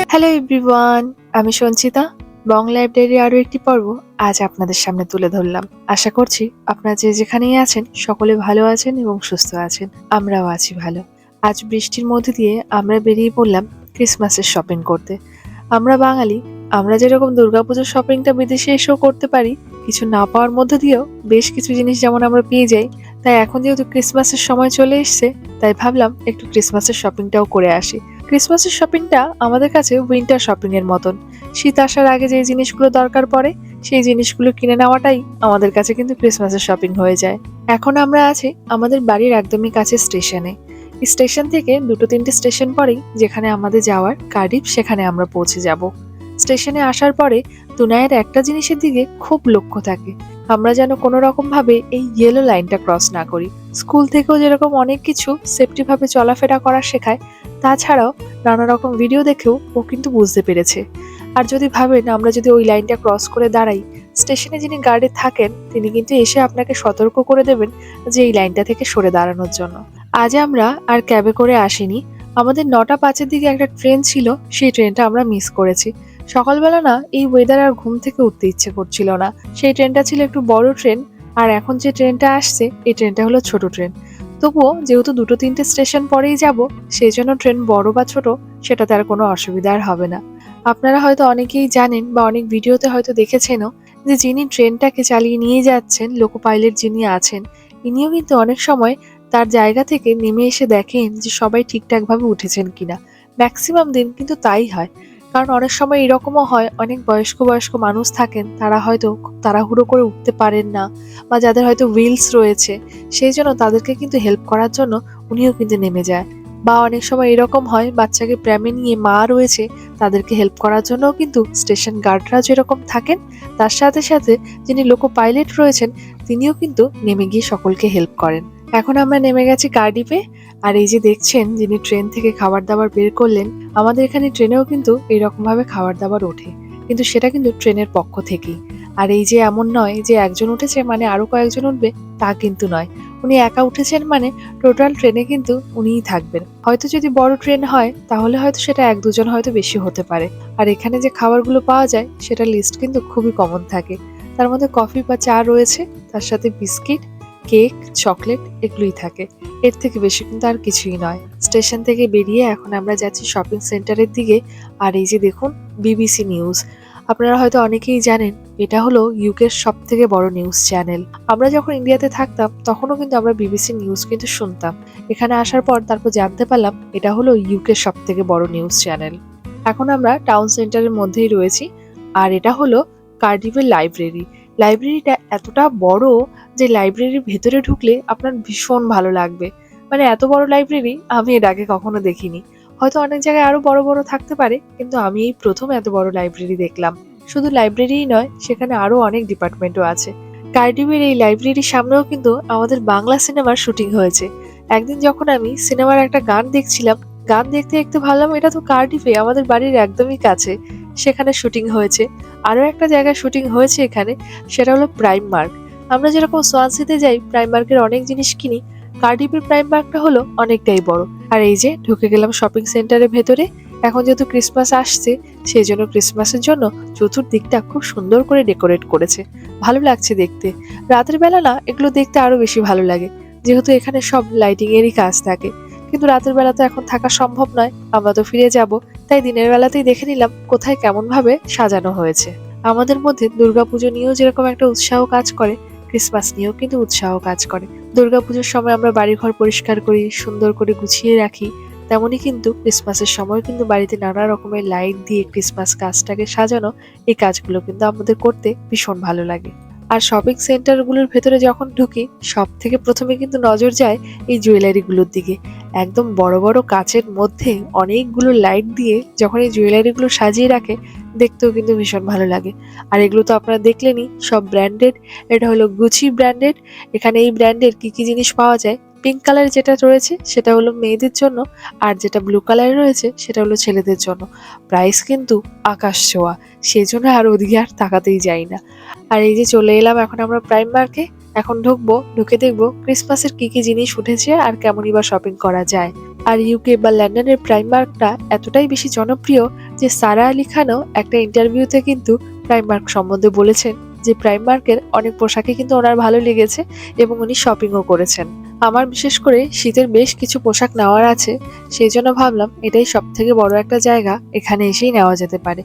Hello everyone, আমি সঞ্চিতা। বং লাইব্রেরির আরও একটি পর্ব আজ আপনাদের সামনে তুলে ধরলাম। আশা করছি আপনারা যে যেখানেই আছেন সকলে ভালো আছেন এবং সুস্থ আছেন। আমরাও আছি ভালো। আজ বৃষ্টির মধ্যে দিয়ে আমরা বেরিয়ে পড়লাম ক্রিসমাসের শপিং করতে। আমরা বাঙালি, আমরা যেরকম দুর্গাপুজোর শপিংটা বিদেশে এসেও করতে পারি, কিছু না পাওয়ার মধ্যে দিয়েও বেশ কিছু জিনিস যেমন আমরা পেয়ে যাই। তাই এখন যেহেতু ক্রিসমাসের সময় চলে এসছে, তাই ভাবলাম একটু ক্রিসমাসের শপিংটাও করে আসি। ক্রিসমাসের শপিংটা আমাদের কাছে উইন্টার শপিং এর মতন। শীত আসার আগে যে জিনিসগুলো দরকার পড়ে সেই জিনিসগুলো কিনে নেওয়াটাই আমাদের কাছে কিন্তু ক্রিসমাসের শপিং হয়ে যায়। এখন আমরা আছি আমাদের বাড়ির একদমই কাছে স্টেশনে। স্টেশন থেকে 2-3টে স্টেশন পরেই যেখানে আমাদের যাওয়ার কার্ডিফ, সেখানে আমরা পৌঁছে যাব। স্টেশনে আসার পরে দুনায়ের একটা জিনিসের দিকে খুব লক্ষ্য থাকে, আমরা যেন কোনো রকম ভাবে এই ইয়েলো লাইনটা ক্রস না করি। স্কুল থেকেও যেরকম অনেক কিছু সেফটি ভাবে চলাফেরা করা শেখায়, তাছাড়াও নানা রকম ভিডিও দেখেও ও কিন্তু বুঝতে পেরেছে। আর যদি ভাবেন আমরা যদি ওই লাইনটা ক্রস করে দাঁড়াই, স্টেশনে যিনি গার্ডে থাকেন তিনি কিন্তু এসে আপনাকে সতর্ক করে দেবেন যে এই লাইনটা থেকে সরে দাঁড়ানোর জন্য। আজ আমরা আর ক্যাবে করে আসিনি, আমাদের 9টা 5-এর দিকে একটা ট্রেন ছিল, সেই ট্রেনটা আমরা মিস করেছি। সকালবেলা না এই ওয়েদার আর ঘুম থেকে উঠতে ইচ্ছে করছিল না। সেই ট্রেনটা ছিল একটু বড় ট্রেন, আর এখন যে ট্রেনটা আসছে এই ট্রেনটা হলো ছোট ট্রেন। তবুও যেহেতু 2-3টে স্টেশন পরেই যাব, সেই জন্য ট্রেন বড় বা ছোট সেটাতে আর কোনো অসুবিধা আর হবে না। আপনারা হয়তো অনেকেই জানেন বা অনেক ভিডিওতে হয়তো দেখেছেনও যে যিনি ট্রেনটাকে চালিয়ে নিয়ে যাচ্ছেন, লোকো পাইলট যিনি আছেন, ইনিও কিন্তু অনেক সময় তার জায়গা থেকে নেমে এসে দেখেন যে সবাই ঠিকঠাকভাবে উঠেছেন কিনা। ম্যাক্সিমাম দিন কিন্তু তাই হয়, কারণ অনেক সময় এরকমও হয় অনেক বয়স্ক বয়স্ক মানুষ থাকেন, তারা হয়তো খুব তাড়াহুড়ো করে উঠতে পারেন না, বা যাদের হয়তো হুইলস রয়েছে সেই জন্য তাদেরকে কিন্তু হেল্প করার জন্য উনিও কিন্তু নেমে যায়। বা অনেক সময় এরকম হয় বাচ্চাকে প্রেমে নিয়ে মা রয়েছে, তাদেরকে হেল্প করার জন্যও কিন্তু স্টেশন গার্ডরা যেরকম থাকেন, তার সাথে সাথে যিনি লোকো পাইলট রয়েছেন তিনিও কিন্তু নেমে গিয়ে সকলকে হেল্প করেন। এখন আমরা নেমে গেছি কার্ডিফে। আর এই যে দেখছেন যিনি ট্রেন থেকে খাবার দাবার বের করলেন, আমাদের এখানে ট্রেনেও কিন্তু এইরকম ভাবে খাবার দাবার ওঠে, কিন্তু সেটা কিন্তু ট্রেনের পক্ষ থেকেই। আর এই যে এমন নয় যে একজন উঠেছে মানে আরো কয়েকজন উঠবে, তা কিন্তু নয়। উনি একা উঠেছেন মানে টোটাল ট্রেনে কিন্তু উনিই থাকবেন। হয়তো যদি বড় ট্রেন হয় তাহলে হয়তো সেটা 1-2জন হয়তো বেশি হতে পারে। আর এখানে যে খাবারগুলো পাওয়া যায় সেটার লিস্ট কিন্তু খুবই কমন থাকে। তার মধ্যে কফি বা চা রয়েছে, তার সাথে বিস্কিট, কেক, চকলেট এগুলোই থাকে। এর থেকে বেশি কিন্তু আর কিছুই নয়। স্টেশন থেকে বেরিয়ে এখন আমরা যাচ্ছি শপিং সেন্টারের দিকে। আর এই যে দেখুন, বিবিসি নিউজ। আপনারা হয়তো অনেকেই জানেন এটা হলো ইউকের সব থেকে বড় নিউজ চ্যানেল। আমরা যখন ইন্ডিয়াতে থাকতাম তখনও কিন্তু আমরা বিবিসি নিউজ কিন্তু শুনতাম। এখানে আসার পর তারপর জানতে পারলাম এটা হলো ইউকের সব থেকে বড় নিউজ চ্যানেল। এখন আমরা টাউন সেন্টারের মধ্যেই রয়েছি, আর এটা হলো কার্ডিফের লাইব্রেরি। লাইব্রেরিটা এতটা বড় যে লাইব্রেরির ভেতরে ঢুকলে আপনার ভীষণ ভালো লাগবে। মানে এত বড় লাইব্রেরি আমি এর আগে কখনো দেখিনি। হয়তো অনেক জায়গায় আরো বড় বড় থাকতে পারে, কিন্তু আমি এই প্রথম এত বড় লাইব্রেরি দেখলাম। শুধু লাইব্রেরিই নয়, সেখানে আরো অনেক ডিপার্টমেন্টও আছে। কার্ডিফের এই লাইব্রেরির সামনেও কিন্তু আমাদের বাংলা সিনেমার শুটিং হয়েছে। একদিন যখন আমি সিনেমার একটা গান দেখছিলাম, গান দেখতে দেখতে ভাবলাম এটা তো কার্ডিফে, আমাদের বাড়ির একদমই কাছে, সেখানে শুটিং হয়েছে। আরো একটা জায়গায় শুটিং হয়েছে এখানে, সেটা হলো প্রাইম মার্ক। আমরা যেরকম সোয়ানসিতে যাই প্রাইম মার্কের অনেক জিনিস কিনি, কার্ডিফের প্রাইম মার্কটা হলো অনেকটাই বড়। আর এই যে ঢুকে গেলাম শপিং সেন্টারের ভেতরে। এখন যেহেতু ক্রিসমাস আসছে, সেই জন্য ক্রিসমাসের জন্য চতুর্দিকটা খুব সুন্দর করে ডেকোরেট করেছে, ভালো লাগছে দেখতে। রাতের বেলা না এগুলো দেখতে আরো বেশি ভালো লাগে, যেহেতু এখানে সব লাইটিং এরই কাজ থাকে। কিন্তু রাতের বেলা তো এখন থাকা সম্ভব নয়, আমরা তো ফিরে যাব, তাই দিনের বেলাতেই দেখে নিলাম কোথায় কেমন ভাবে সাজানো হয়েছে। আমাদের মধ্যে দুর্গাপুজো নিয়েও যেরকম একটা উৎসাহ কাজ করে, ক্রিসমাস নিয়েও কিন্তু উৎসাহ কাজ করে। দুর্গাপুজোর সময় আমরা বাড়িঘর পরিষ্কার করি, সুন্দর করে গুছিয়ে রাখি, তেমনই কিন্তু ক্রিসমাসের সময় কিন্তু বাড়িতে নানা রকমের লাইট দিয়ে ক্রিসমাস গাছটাকে সাজানো, এই কাজগুলো কিন্তু আমাদের করতে ভীষণ ভালো লাগে। আর শপিং সেন্টারগুলোর ভেতরে যখন ঢুকি, সব থেকে প্রথমে কিন্তু নজর যায় এই জুয়েলারিগুলোর দিকে। একদম বড় বড় কাচের মধ্যে অনেকগুলো লাইট দিয়ে যখন এই জুয়েলারিগুলো সাজিয়ে রাখে, দেখতেও কিন্তু ভীষণ ভালো লাগে। আর এগুলো তো আপনারা দেখলেনই, সব ব্র্যান্ডেড। এটা হলো গুচি ব্র্যান্ডেড। এখানে এই ব্র্যান্ডের কি কি জিনিস পাওয়া যায়, পিঙ্ক কালার যেটা রয়েছে সেটা হলো মেয়েদের জন্য, আর যেটা ব্লু কালারে রয়েছে সেটা হলো ছেলেদের জন্য। প্রাইস কিন্তু আকাশ ছোঁয়া, সেই জন্য আর ওদিকে আর তাকাতেই যাই না। আর এই যে চলে এলাম এখন আমরা প্রাইম মার্কে। এখন ঢুকবো, ঢুকে দেখবো ক্রিসমাসের কি কি জিনিস উঠেছে আর কেমনই বা শপিং করা যায়। আর ইউকে বা লন্ডনের প্রাইমার্কটা এতটাই বেশি জনপ্রিয় যে সারা আলি খানও একটা ইন্টারভিউতে কিন্তু প্রাইমার্ক সম্বন্ধে বলেছেন যে প্রাইমার্কের অনেক পোশাকই কিন্তু ওনার ভালো লেগেছে এবং উনি শপিংও করেছেন। আমার বিশেষ করে শীতের বেশ কিছু পোশাক নেওয়ার আছে, সেই জন্য ভাবলাম এটাই সব থেকে বড় একটা জায়গা, এখানে এসেই নেওয়া যেতে পারে।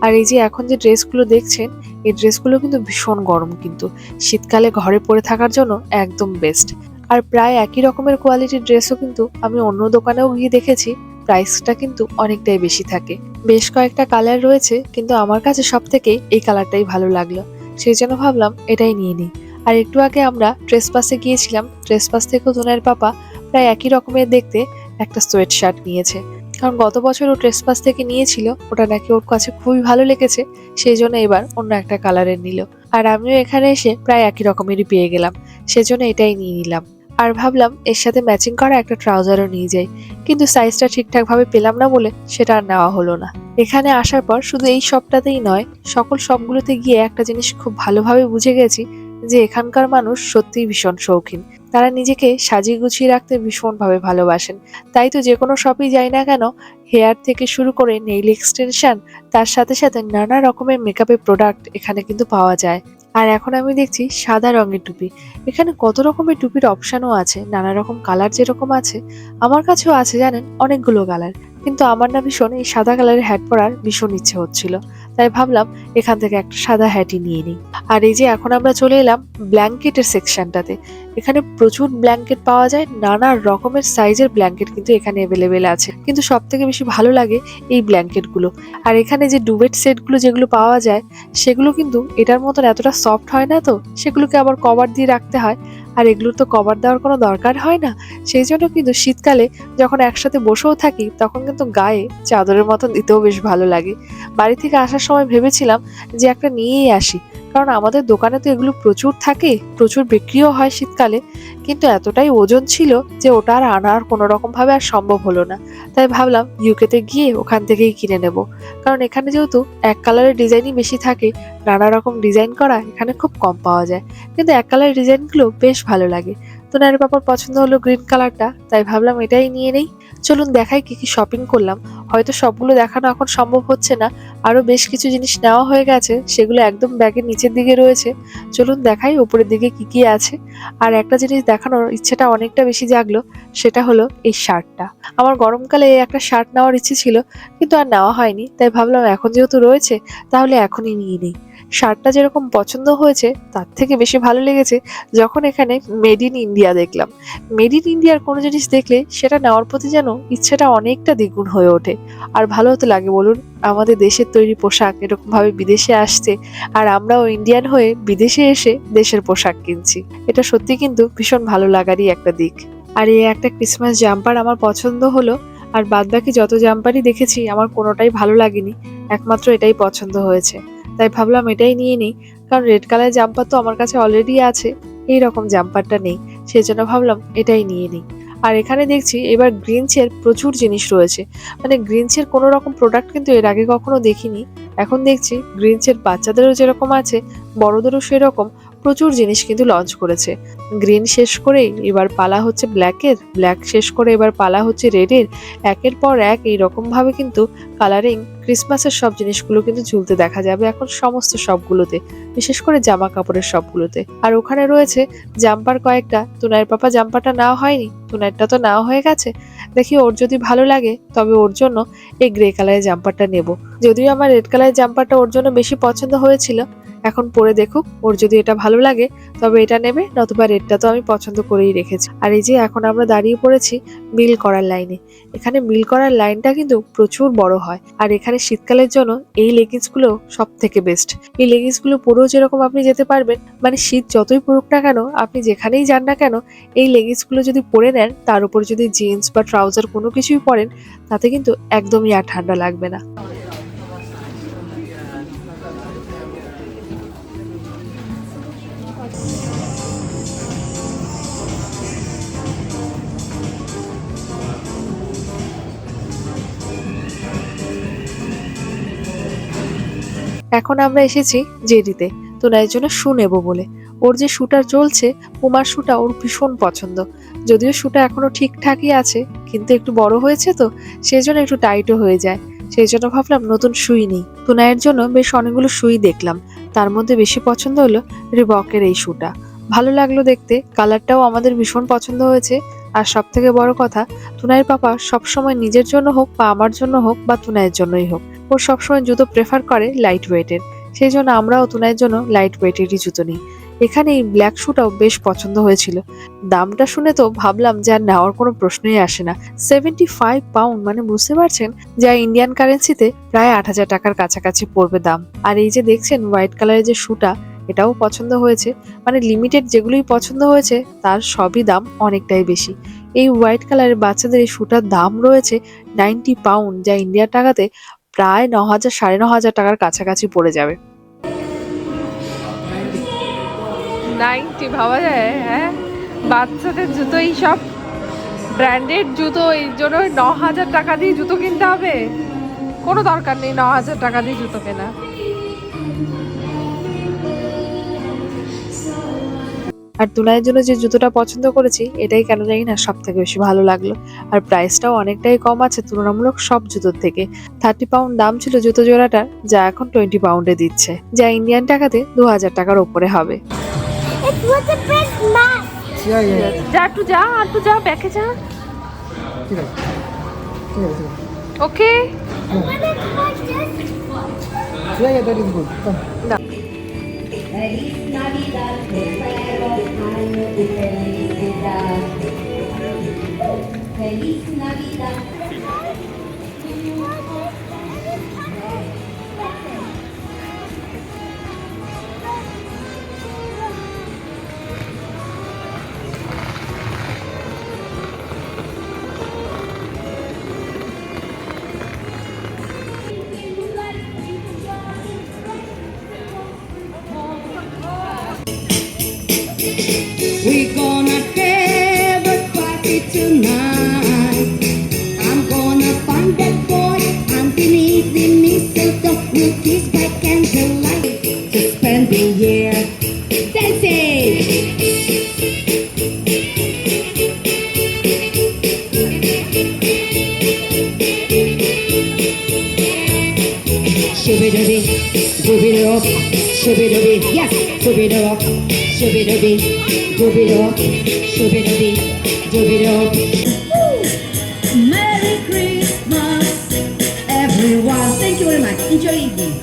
আর এই যে এখন যে ড্রেসগুলো দেখছেন, এই ড্রেসগুলো কিন্তু ভীষণ গরম, কিন্তু শীতকালে ঘরে পরে থাকার জন্য একদম বেস্ট। আর প্রায় একই রকমের কোয়ালিটির ড্রেসও কিন্তু আমি অন্য দোকানেও গিয়ে দেখেছি, প্রাইসটা কিন্তু অনেকটাই বেশি থাকে। বেশ কয়েকটা কালার রয়েছে, কিন্তু আমার কাছে সব থেকে এই কালারটাই ভালো লাগলো, সেই জন্য ভাবলাম এটাই নিয়ে নিই। আর একটু আগে আমরা ট্রেসপাসে গিয়েছিলাম, ট্রেসপাস থেকেও জোনাইয়ের পাপা প্রায় একই রকমের দেখতে একটা সোয়েট শার্ট নিয়েছে, কারণ গত বছর ও ট্রেসপাস থেকে নিয়েছিল, ওটা নাকি ওর কাছে খুবই ভালো লেগেছে, সেই জন্য এবার অন্য একটা কালারের নিল। আর আমিও এখানে এসে প্রায় একই রকমেরই পেয়ে গেলাম, সেজন্য এটাই নিয়ে নিলাম। আর ভাবলাম এর সাথে ম্যাচিং করা একটা ট্রাউজারও নিয়ে যাই, কিন্তু সাইজটা ঠিকঠাক ভাবে পেলাম না বলে সেটা আর নেওয়া হলো না। এখানে আসার পর শুধু এই শপটাতেই নয়, সকল শপগুলোতে গিয়ে একটা জিনিস খুব ভালোভাবে বুঝে গেছি যে এখানকার মানুষ সত্যিই ভীষণ শৌখিন। তারা নিজেকে সাজিয়ে গুছিয়ে রাখতে ভীষণভাবে ভালোবাসেন। তাই তো যে কোনো শপেই যাই না কেন, হেয়ার থেকে শুরু করে নেইল এক্সটেনশন, তার সাথে সাথে নানা রকমের মেকআপের প্রোডাক্ট এখানে কিন্তু পাওয়া যায়। আর এখন আমি দেখছি সাদা রঙের টুপি, এখানে কত রকমের টুপির অপশনও আছে, নানা রকম কালার যেরকম আছে, আমার কাছেও আছে জানেন অনেকগুলো কালার। কিন্তু আমার না ভীষণ এই সাদা কালারের হ্যাট পরার ভীষণ ইচ্ছে হচ্ছিল, তাই ভাবলাম এখান থেকে একটা সাদা হ্যাটই নিয়ে নিই। আর এই যে এখন আমরা চলে এলাম ব্ল্যাঙ্কেটের সেকশনটাতে, এখানে প্রচুর ব্ল্যাঙ্কেট পাওয়া যায়, নানা রকমের সাইজের ব্ল্যাঙ্কেট কিন্তু এখানে অ্যাভেলেবেল আছে, কিন্তু সব থেকে বেশি ভালো লাগে এই ব্ল্যাঙ্কেটগুলো। আর এখানে যে ডুবেট সেটগুলো যেগুলো পাওয়া যায়, সেগুলো কিন্তু এটার মতন এতটা সফট হয় না, তো সেগুলোকে আবার কভার দিয়ে রাখতে হয়, আর এগুলোর তো কভার দেওয়ার কোনো দরকার হয় না। সেই জন্য কিন্তু শীতকালে যখন একসাথে বসেও থাকি, তখন কিন্তু গায়ে চাদরের মতন দিতেও বেশ ভালো লাগে। বাড়ি থেকে আসার সময় ভেবেছিলাম যে একটা নিয়েই আসি, কারণ আমাদের দোকানে তো এগুলো প্রচুর থাকে, প্রচুর বিক্রিও হয় শীতকালে, কিন্তু এতটাই ওজন ছিল যে ওটা আর আনার কোনো রকম ভাবে আর সম্ভব হলো না। তাই ভাবলাম ইউকেতে গিয়ে ওখান থেকেই কিনে নেব, কারণ এখানে যেহেতু এক কালারের ডিজাইনই বেশি থাকে, নানা রকম ডিজাইন করা এখানে খুব কম পাওয়া যায়, কিন্তু এক কালারের ডিজাইনগুলো বেশ ভালো লাগে। তো নারী পাপার পছন্দ হলো গ্রিন কালারটা, তাই ভাবলাম এটাই নিয়ে নেই। চলুন দেখাই কি কি শপিং করলাম। হয়তো সবগুলো দেখানো এখন সম্ভব হচ্ছে না, আরো বেশ কিছু জিনিস নেওয়া হয়ে গেছে, সেগুলো একদম ব্যাগের নিচের দিকে রয়েছে। চলুন দেখাই উপরের দিকে কি কি আছে। আর একটা জিনিস দেখানোর ইচ্ছেটা অনেকটা বেশি জাগলো, সেটা হলো এই শার্টটা। আমার গরমকালে এই একটা শার্ট নেওয়ার ইচ্ছে ছিল, কিন্তু আর নেওয়া হয়নি, তাই ভাবলাম এখন যেহেতু রয়েছে তাহলে এখনই নিয়ে নিই। শার্টটা যেরকম পছন্দ হয়েছে, তার থেকে বেশি ভালো লেগেছে যখন এখানে মেড ইন ইন্ডিয়া দেখলাম। মেড ইন ইন্ডিয়ার কোনো জিনিস দেখলে সেটা নেওয়ার প্রতি যেন ইচ্ছেটা অনেকটা দ্বিগুণ হয়ে ওঠে। আর ভালো হতে লাগে বলুন, আমাদের দেশের তৈরি পোশাক এরকম ভাবে বিদেশে আসছে, আর আমরাও ইন্ডিয়ান হয়ে বিদেশে এসে দেশের পোশাক কিনছি। এটা সত্যি কিন্তু ভীষণ ভালো লাগারই একটা দিক। আর এই একটা ক্রিসমাস জাম্পার আমার পছন্দ হলো, আর বাদবাকি যত জাম্পারই দেখেছি আমার কোনোটাই ভালো লাগেনি, একমাত্র এটাই পছন্দ হয়েছে। তাই ভাবলাম এটাই নিয়ে নিই, কারণ রেড কালার জাম্পার তো আমার কাছে অলরেডি আছে, এই রকম জাম্পারটা নেই, সেই জন্য ভাবলাম এটাই নিয়ে নিই। আর এখানে দেখছি এবার গ্রিনচের প্রচুর জিনিস রয়েছে, মানে গ্রিনচের কোনো রকম প্রোডাক্ট কিন্তু এর আগে কখনো দেখিনি। এখন দেখছি গ্রিনচের বাচ্চাদেরও যেরকম আছে, বড়দেরও সেরকম প্রচুর জিনিস কিন্তু লঞ্চ করেছে। গ্রিন শেষ করে এবার পালা হচ্ছে ব্ল্যাকের, ব্ল্যাক শেষ করে এবার পালা হচ্ছে রেডের, একের পর এক এইরকম ভাবে কিন্তু কালারিং ক্রিসমাসের সব জিনিসগুলো কিন্তু ঝুলতে দেখা যাবে এখন সমস্ত সবগুলোতে, বিশেষ করে জামা কাপড়ের সবগুলোতে। আর ওখানে রয়েছে জাম্পার কয়েকটা, তুনাইয়ের পাপা জাম্পারটা নেওয়া হয়নি, তুনাইয়েরটা তো নেওয়া হয়ে গেছে। দেখি ওর যদি ভালো লাগে তবে ওর জন্য এই গ্রে কালারের জাম্পারটা নেব, যদিও আমার রেড কালারের জাম্পারটা ওর জন্য বেশি পছন্দ হয়েছিল। এখন পরে দেখুক, ওর যদি এটা ভালো লাগে তবে এটা নেবে, নতুবা রেডটা তো আমি পছন্দ করেই রেখেছি। আর এই যে এখন আমরা দাঁড়িয়ে পড়েছি বিল করার লাইনে। এখানে বিল করার লাইনটা কিন্তু প্রচুর বড় হয়, আর এখানে শীতকালের জন্য এই লেগিংস গুলো সব থেকে বেস্ট। এই লেগিংস গুলো পরেও যেরকম আপনি যেতে পারবেন, মানে শীত যতই পড়ুক না কেন, আপনি যেখানেই যান না কেন, এই লেগিংস গুলো যদি পরে নেন, তার উপর যদি জিন্স বা ট্রাউজার কোনো কিছুই পরেন, তাতে কিন্তু একদমই আর ঠান্ডা লাগবে না। এখন আমরা এসেছি জেডিতে তোনার জন্য শু নেবো বলে। ওর যে শুটা চলছে পুমার শুটা ওর ভীষণ পছন্দ। যদিও শুটা এখনো ঠিকঠাকই আছে, কিন্তু একটু বড় হয়েছে তো সেই জন্য একটু টাইটও হয়ে যায়। সেই জন্য ভাবলাম নতুন সুই নিই। তুনায়ের জন্য বেশ অনেকগুলো সুই দেখলাম, তার মধ্যে বেশি পছন্দ হলো রিবকের এই শুটা। ভালো লাগলো দেখতে, কালারটাও আমাদের ভীষণ পছন্দ হয়েছে। আর সব থেকে বড় কথা, তুনাইয়ের পাপা সবসময় নিজের জন্য হোক বা আমার জন্য হোক বা তুনাইয়ের জন্যই হোক, ও সবসময় জুতো প্রেফার করে লাইট ওয়েটের। সেই জন্য আমরাও তুনাইয়ের জন্য লাইট ওয়েটেরই জুতো নিই। এখানে এই ব্ল্যাক শুটাও বেশ পছন্দ হয়েছিল। দামটা শুনে তো ভাবলাম যে আর নেওয়ার কোনো প্রশ্নই আসে না। 75 পাউন্ড, মানে বুঝতে পারছেন, যা ইন্ডিয়ান কারেন্সিতে প্রায় 8,000 টাকার কাছাকাছি পড়বে দাম। আর এই যে দেখছেন হোয়াইট কালারের যে শুটা, এটাও পছন্দ হয়েছে। মানে লিমিটেড যেগুলোই পছন্দ হয়েছে তার সবই দাম অনেকটাই বেশি। এই হোয়াইট কালারের বাচ্চাদের এই শুটার দাম রয়েছে 90 পাউন্ড, যা ইন্ডিয়ার টাকাতে প্রায় 9,000 9,500 টাকার কাছাকাছি পড়ে যাবে। 90 ভাবা যায়? হ্যাঁ, বাচ্চাদের জুতো, এই সব ব্র্যান্ডেড জুতো, এই জন্য 9,000 টাকা দিয়ে জুতো কিনতে হবে? কোনো দরকার নেই 9,000 টাকা দিয়ে জুতো কেনা। আর তুনাইয়ের জন্য যে জুতোটা পছন্দ করেছি, এটাই কেন জানি না সব থেকে বেশি ভালো লাগলো। আর প্রাইসটাও অনেকটাই কম আছে তুলনামূলক সব জুতোর থেকে। 30 পাউন্ড দাম ছিল জুতো জোড়াটার, যা এখন 20 পাউন্ডে দিচ্ছে, যা ইন্ডিয়ান টাকাতে 2,000 টাকার ওপরে হবে। It was a press mask. যা একটু যা, আর একটু যা, ব্যাকে যা। ওকে, But it was just that is good. Come. Feliz Navidad, prospero año y felicidad. Feliz Navidad. We're gonna have a party tonight. I'm gonna find that boy underneath the mistletoe with his bright candlelight to spend the year dancing. Shoo-be-doo-be, doo-be-doo-up, shoo-be-doo-be, yes, doo-be-doo-up, shoo-be-doo-be, doo-be-doo-up, shoo-be-doo-be, doo-be-doo-up. Merry Christmas, everyone. Thank you very much. Enjoy evening.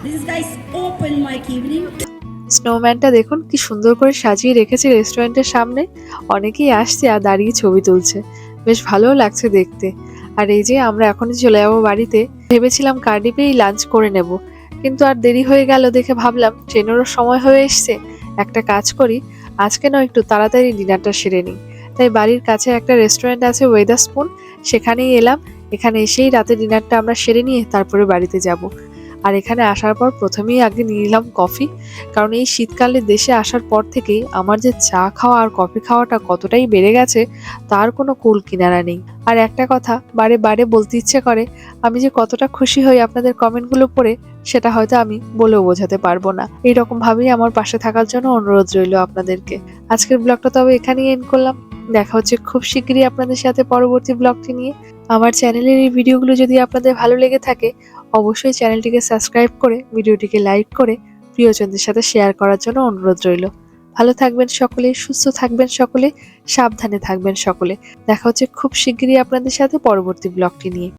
This is guys open mic evening. স্নোম্যানটা দেখুন কি সুন্দর করে সাজিয়ে রেখেছে রেস্টুরেন্টের সামনে। অনেকেই আসছে আর দাঁড়িয়ে ছবি তুলছে, বেশ ভালোও লাগছে দেখতে। আর এই যে আমরা এখনই চলে যাবো বাড়িতে। ভেবেছিলাম কার্ডিফেই লাঞ্চ করে নেব, কিন্তু আর দেরি হয়ে গেল দেখে ভাবলাম ট্রেনেরও সময় হয়ে এসছে। একটা কাজ করি, আজকে না একটু তাড়াতাড়ি ডিনারটা সেরে নিই। তাই বাড়ির কাছে একটা রেস্টুরেন্ট আছে ওয়েদারস্পুন, সেখানেই এলাম। এখানে এসেই রাতে ডিনারটা আমরা সেরে নিয়ে তারপরে বাড়িতে যাব। আর এখানে আসার পর প্রথমেই আগে নিয়ে নিলাম কফি, কারণ এই শীতকালে দেশে আসার পর থেকেই আমার যে চা খাওয়া আর কফি খাওয়াটা কতটাই বেড়ে গেছে তার কোনো কুল কিনারা নেই। আর একটা কথা বারে বারে বলতে ইচ্ছে করে, আমি যে কতটা খুশি হই আপনাদের কমেন্টগুলো পড়ে, সেটা হয়তো আমি বলেও বোঝাতে পারবো না। এইরকম ভাবেই আমার পাশে থাকার জন্য অনুরোধ রইল আপনাদেরকে। আজকের ব্লগটা তবে এখানেই এন্ড করলাম। দেখা হচ্ছে খুব শিগগিরই আপনাদের সাথে পরবর্তী ব্লগটি নিয়ে। আমার চ্যানেলের এই ভিডিওগুলো যদি আপনাদের ভালো লেগে থাকে, অবশ্যই চ্যানেলটিকে সাবস্ক্রাইব করে ভিডিওটিকে লাইক করে প্রিয়জনদের সাথে শেয়ার করার জন্য অনুরোধ রইল। ভালো থাকবেন সকলে, সুস্থ থাকবেন সকলে, সাবধানে থাকবেন সকলে। দেখা হচ্ছে খুব শিগগিরই আপনাদের সাথে পরবর্তী ব্লগটি নিয়ে।